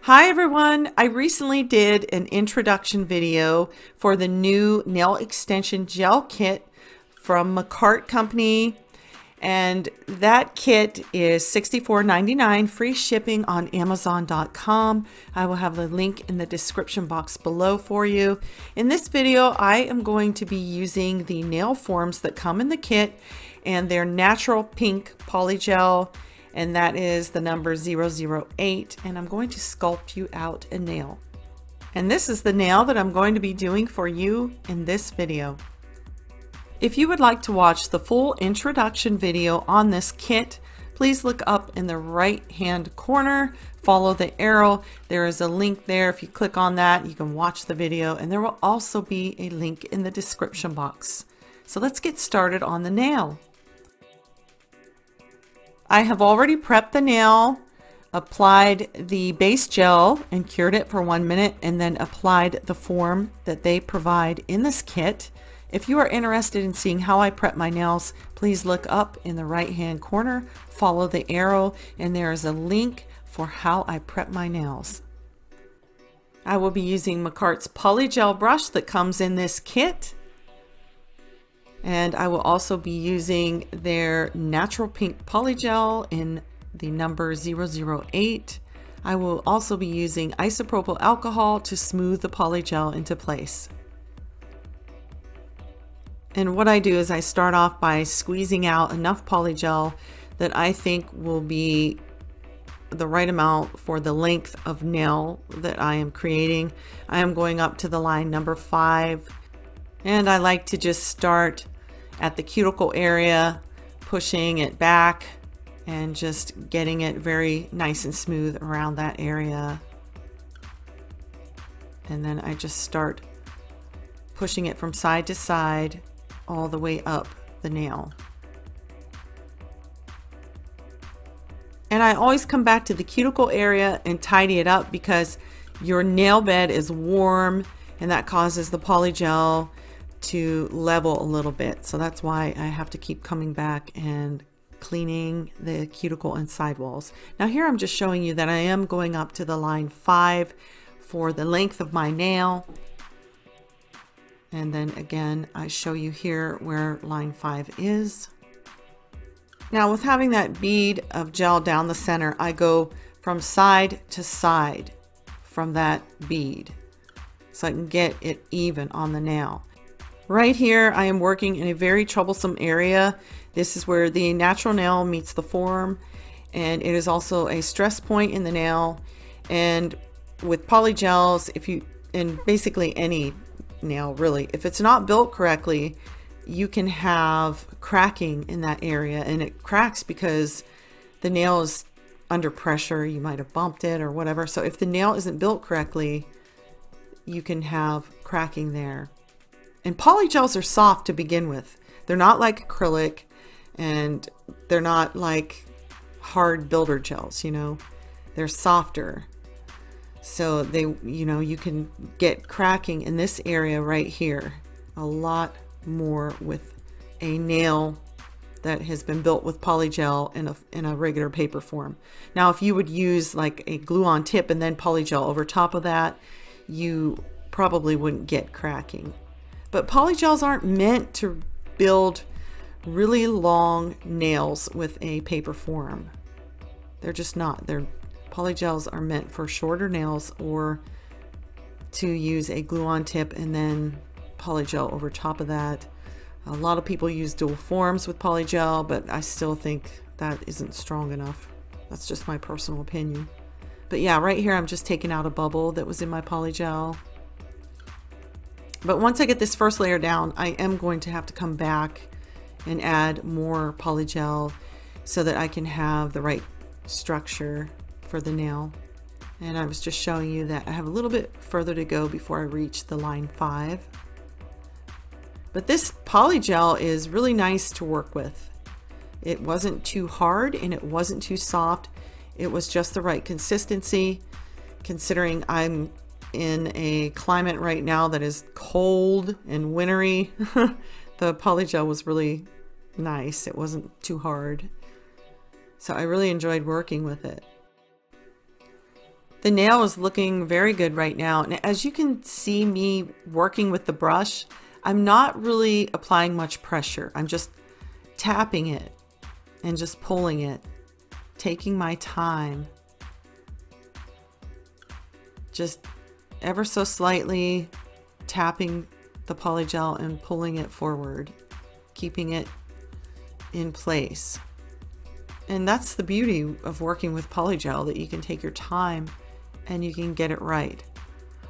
Hi everyone! I recently did an introduction video for the new nail extension gel kit from Makartt company, and that kit is $64.99, free shipping on Amazon.com. I will have the link in the description box below for you. In this video, I am going to be using the nail forms that come in the kit, and they're natural pink polygel, and that is the number 008, and I'm going to sculpt you out a nail. And this is the nail that I'm going to be doing for you in this video. If you would like to watch the full introduction video on this kit, please look up in the right hand corner, follow the arrow. There is a link there. If you click on that, you can watch the video, and there will also be a link in the description box. So let's get started on the nail. I have already prepped the nail, applied the base gel and cured it for 1 minute, and then applied the form that they provide in this kit. If you are interested in seeing how I prep my nails, please look up in the right hand corner, follow the arrow, and there is a link for how I prep my nails. I will be using Makartt's Polygel brush that comes in this kit. And I will also be using their natural pink polygel in the number 008. I will also be using isopropyl alcohol to smooth the polygel into place. And what I do is I start off by squeezing out enough polygel that I think will be the right amount for the length of nail that I am creating. I am going up to the line number 5. And I like to just start at the cuticle area, pushing it back and just getting it very nice and smooth around that area. And then I just start pushing it from side to side all the way up the nail. And I always come back to the cuticle area and tidy it up because your nail bed is warm, and that causes the polygel to level a little bit. So that's why I have to keep coming back and cleaning the cuticle and sidewalls. Now here I'm just showing you that I am going up to the line 5 for the length of my nail. And then again, I show you here where line 5 is. Now with having that bead of gel down the center, I go from side to side from that bead so I can get it even on the nail. Right here, I am working in a very troublesome area. This is where the natural nail meets the form, and it is also a stress point in the nail. And with polygels, and basically any nail really, if it's not built correctly, you can have cracking in that area, and it cracks because the nail is under pressure. You might have bumped it or whatever. So if the nail isn't built correctly, you can have cracking there. And polygels are soft to begin with. They're not like acrylic, and they're not like hard builder gels, you know. They're softer. So they, you can get cracking in this area right here a lot more with a nail that has been built with polygel in a regular paper form. Now, if you would use like a glue-on tip and then polygel over top of that, you probably wouldn't get cracking. But polygels aren't meant to build really long nails with a paper form. They're just not. Polygels are meant for shorter nails, or to use a glue-on tip and then polygel over top of that. A lot of people use dual forms with polygel, but I still think that isn't strong enough. That's just my personal opinion. But yeah, right here I'm just taking out a bubble that was in my polygel. But once I get this first layer down, I am going to have to come back and add more polygel so that I can have the right structure for the nail. And I was just showing you that I have a little bit further to go before I reach the line 5. But this polygel is really nice to work with. It wasn't too hard and it wasn't too soft. It was just the right consistency, considering I'm in a climate right now that is cold and wintry. The polygel was really nice. It wasn't too hard. So I really enjoyed working with it. The the nail is looking very good right now. And as you can see me working with the brush, I'm not really applying much pressure. I'm just tapping it and just pulling it, taking my time, just ever so slightly tapping the polygel and pulling it forward, keeping it in place. And that's the beauty of working with polygel, that you can take your time and you can get it right.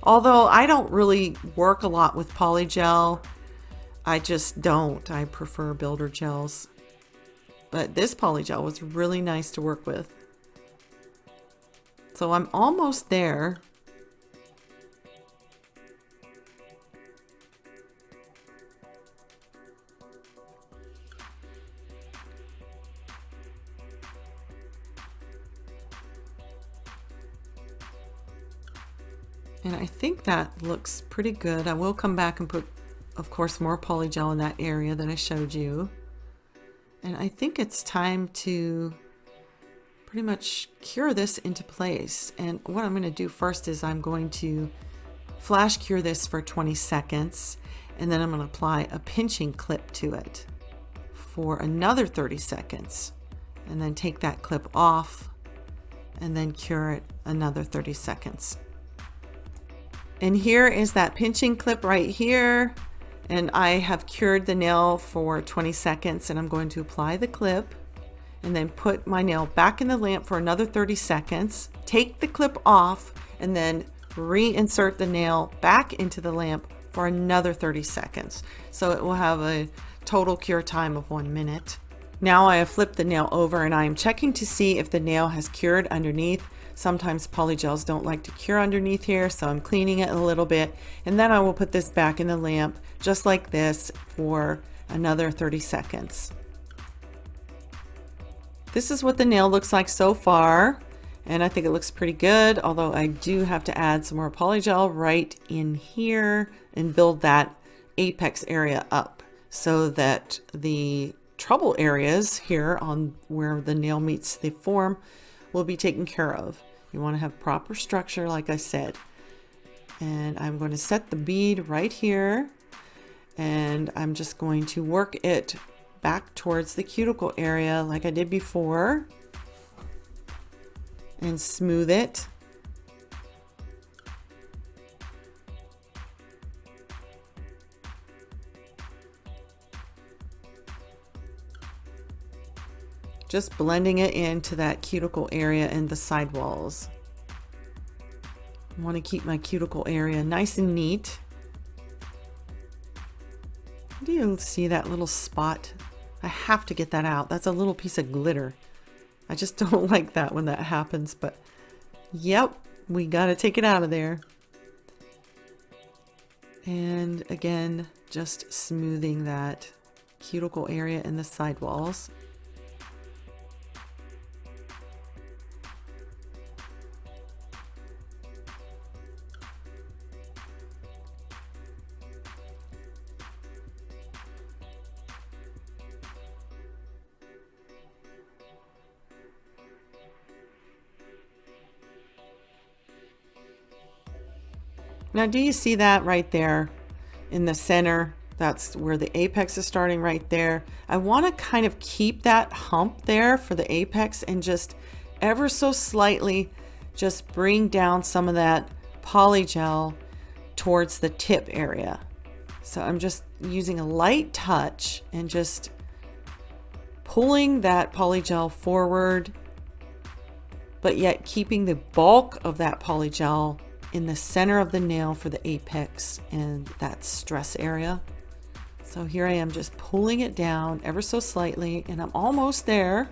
Although I don't really work a lot with polygel, I just don't. I prefer builder gels. But this polygel was really nice to work with. So I'm almost there. And I think that looks pretty good. I will come back and put, of course, more polygel in that area that I showed you. And I think it's time to pretty much cure this into place. And what I'm going to do first is I'm going to flash cure this for 20 seconds. And then I'm going to apply a pinching clip to it for another 30 seconds. And then take that clip off and then cure it another 30 seconds. And here is that pinching clip right here. And I have cured the nail for 20 seconds, and I'm going to apply the clip and then put my nail back in the lamp for another 30 seconds, take the clip off, and then reinsert the nail back into the lamp for another 30 seconds. So it will have a total cure time of 1 minute. Now I have flipped the nail over and I am checking to see if the nail has cured underneath. Sometimes polygels don't like to cure underneath here, so I'm cleaning it a little bit, and then I will put this back in the lamp just like this for another 30 seconds. This is what the nail looks like so far, and I think it looks pretty good, although I do have to add some more polygel right in here and build that apex area up so that the trouble areas here on where the nail meets the form will be taken care of. You want to have proper structure, like I said. And I'm going to set the bead right here, and I'm just going to work it back towards the cuticle area like I did before and smooth it. Just blending it into that cuticle area and the side walls. I want to keep my cuticle area nice and neat. Do you see that little spot? I have to get that out. That's a little piece of glitter. I just don't like that when that happens, but yep, we got to take it out of there. And again, just smoothing that cuticle area and the side walls. Now, do you see that right there in the center? That's where the apex is starting right there. I want to kind of keep that hump there for the apex and just ever so slightly just bring down some of that polygel towards the tip area. So I'm just using a light touch and just pulling that polygel forward, but yet keeping the bulk of that polygel in the center of the nail for the apex and that stress area. So here I am just pulling it down ever so slightly, and I'm almost there.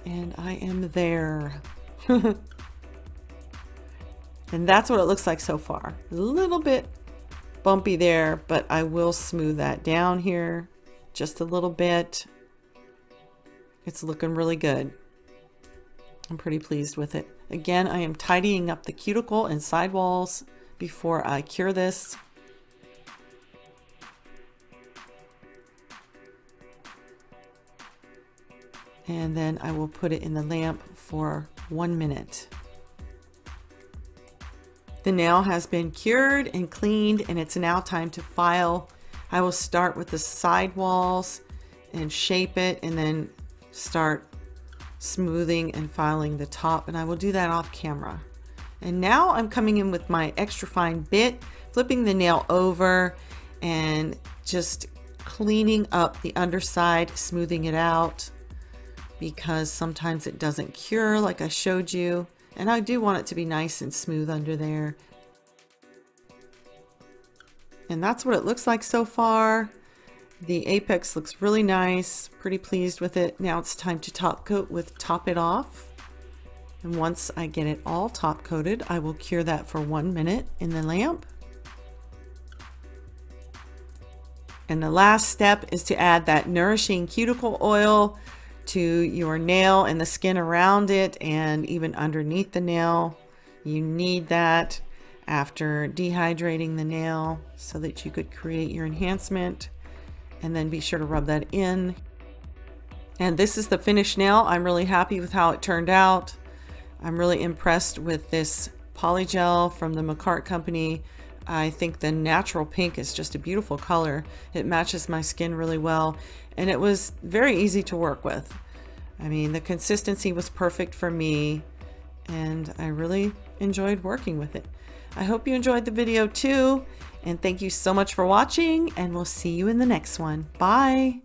And I am there. And that's what it looks like so far. A little bit bumpy there, but I will smooth that down here just a little bit. It's looking really good. I'm pretty pleased with it. Again, I am tidying up the cuticle and sidewalls before I cure this. and then I will put it in the lamp for 1 minute. The nail has been cured and cleaned, and it's now time to file. I will start with the side walls and shape it, and then start smoothing and filing the top, and I will do that off camera. And now I'm coming in with my extra fine bit, flipping the nail over and just cleaning up the underside, smoothing it out, because sometimes it doesn't cure like I showed you, and I do want it to be nice and smooth under there. And that's what it looks like so far. The apex looks really nice, pretty pleased with it. Now it's time to top coat with Top It Off. And once I get it all top coated, I will cure that for 1 minute in the lamp. And the last step is to add that nourishing cuticle oil to your nail and the skin around it and even underneath the nail. You need that after dehydrating the nail so that you could create your enhancement. And then be sure to rub that in. And this is the finished nail. I'm really happy with how it turned out. I'm really impressed with this Polygel from the Makartt company. I think the natural pink is just a beautiful color. It matches my skin really well, and it was very easy to work with. I mean, the consistency was perfect for me, and I really enjoyed working with it. I hope you enjoyed the video too, and thank you so much for watching, and we'll see you in the next one. Bye!